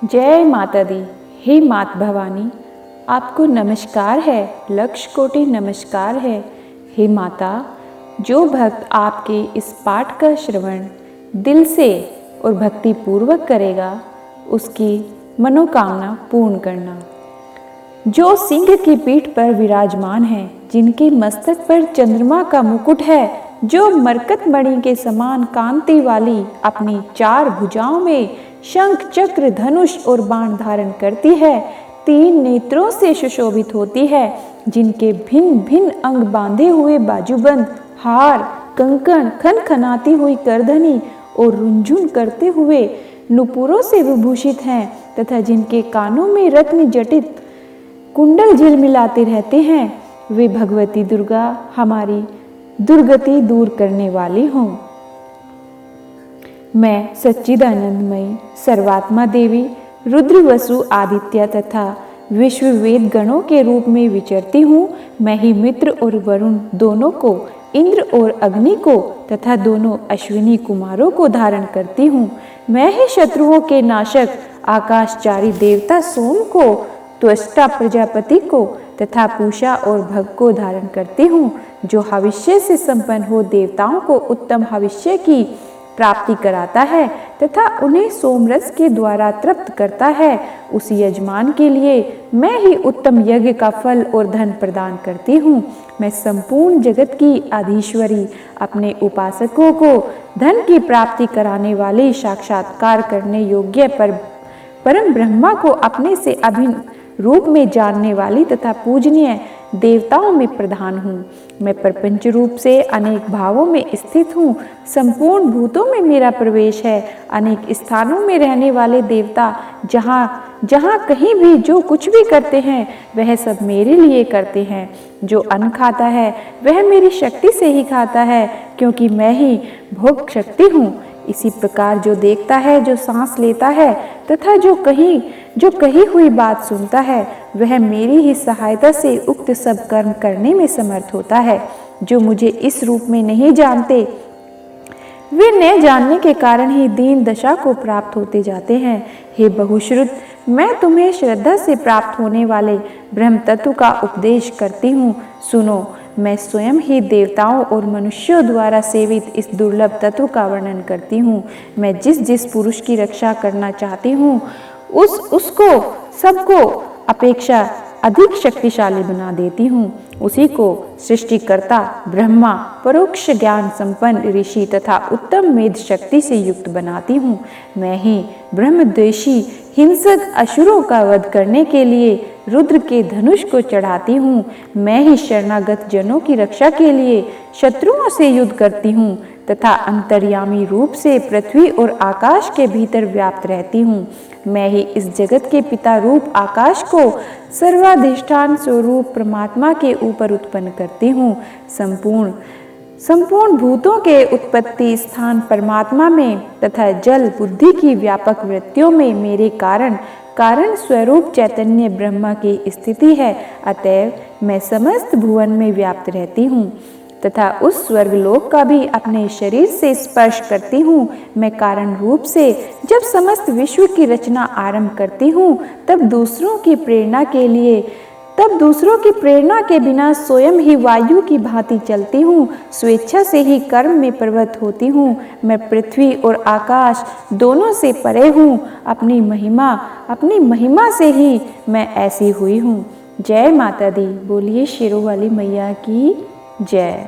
जय माता दी। हे मात भवानी, आपको नमस्कार है, लक्ष कोटि नमस्कार है। हे माता, जो भक्त आपके इस पाठ का श्रवण दिल से और भक्ति पूर्वक करेगा, उसकी मनोकामना पूर्ण करना। जो सिंह की पीठ पर विराजमान है, जिनके मस्तक पर चंद्रमा का मुकुट है, जो मरकत मणि के समान कांति वाली अपनी 4 भुजाओं में शंख चक्र धनुष और बाण धारण करती है, 3 नेत्रों से सुशोभित होती है, जिनके भिन्न भिन्न अंग बांधे हुए बाजूबंद, हार, कंकण, खनखनाती हुई करधनी और रुंझुन करते हुए नुपुरों से विभूषित हैं, तथा जिनके कानों में रत्न जटित कुंडल झिलमिलाते रहते हैं, वे भगवती दुर्गा हमारी दुर्गति दूर करने वाली हों। मैं सच्चिदानंदमयी सर्वात्मा देवी रुद्र वसु आदित्य तथा विश्व वेद गणों के रूप में विचरती हूँ। मैं ही मित्र और वरुण दोनों को, इंद्र और अग्नि को तथा दोनों अश्विनी कुमारों को धारण करती हूँ। मैं ही शत्रुओं के नाशक आकाशचारी देवता सोम को, त्वष्टा प्रजापति को तथा पूषा और भग को धारण करती हूँ, जो हविष्य से संपन्न हो देवताओं को उत्तम हविष्य की प्राप्ति कराता है तथा उन्हें सोमरस के द्वारा तृप्त करता है। उस यजमान के लिए मैं ही उत्तम यज्ञ का फल और धन प्रदान करती हूँ। मैं संपूर्ण जगत की आधीश्वरी, अपने उपासकों को धन की प्राप्ति कराने वाली, साक्षात्कार करने योग्य परम ब्रह्मा को अपने से अभिन्न रूप में जानने वाली तथा पूजनीय देवताओं में प्रधान हूँ। मैं प्रपंच रूप से अनेक भावों में स्थित हूँ। संपूर्ण भूतों में मेरा प्रवेश है। अनेक स्थानों में रहने वाले देवता जहाँ कहीं भी जो कुछ भी करते हैं, वह सब मेरे लिए करते हैं। जो अन्न खाता है, वह मेरी शक्ति से ही खाता है, क्योंकि मैं ही भोग शक्ति हूँ। इसी प्रकार जो देखता है, जो सांस लेता है तथा जो कही हुई बात सुनता है, वह मेरी ही सहायता से उक्त सब कर्म करने में समर्थ होता है। जो मुझे इस रूप में नहीं जानते, वे न जानने के कारण ही दीन दशा को प्राप्त होते जाते हैं। हे बहुश्रुत, मैं तुम्हें श्रद्धा से प्राप्त होने वाले ब्रह्म तत्व का उपदेश करती हूँ। सुनो, मैं स्वयं ही देवताओं और मनुष्यों द्वारा सेवित इस दुर्लभ तत्व का वर्णन करती हूँ। मैं जिस पुरुष की रक्षा करना चाहती हूँ, उसको सबको अपेक्षा अधिक शक्तिशाली बना देती हूँ। उसी को सृष्टिकर्ता ब्रह्मा, परोक्ष ज्ञान संपन्न ऋषि तथा उत्तम मेध शक्ति से युक्त बनाती हूँ। मैं ही ब्रह्मद्वेषी हिंसक असुरों का वध करने के लिए रुद्र के धनुष को चढ़ाती हूँ। मैं ही शरणागत जनों की रक्षा के लिए शत्रुओं से युद्ध करती हूँ तथा अंतर्यामी रूप से पृथ्वी और आकाश के भीतर व्याप्त रहती हूँ। मैं ही इस जगत के पिता रूप आकाश को सर्वाधिष्ठान स्वरूप परमात्मा के ऊपर उत्पन्न करती हूँ। संपूर्ण भूतों के उत्पत्ति स्थान परमात्मा में तथा जल बुद्धि की व्यापक वृत्तियों में मेरे कारण स्वरूप चैतन्य ब्रह्मा की स्थिति है। अतएव मैं समस्त भुवन में व्याप्त रहती हूँ तथा उस स्वर्गलोक का भी अपने शरीर से स्पर्श करती हूँ। मैं कारण रूप से जब समस्त विश्व की रचना आरंभ करती हूँ, तब दूसरों की प्रेरणा के बिना स्वयं ही वायु की भांति चलती हूँ। स्वेच्छा से ही कर्म में प्रवृत्त होती हूँ। मैं पृथ्वी और आकाश दोनों से परे हूँ। अपनी महिमा से ही मैं ऐसी हुई हूँ। जय माता दी। बोलिए शेरों वाली मैया की जय।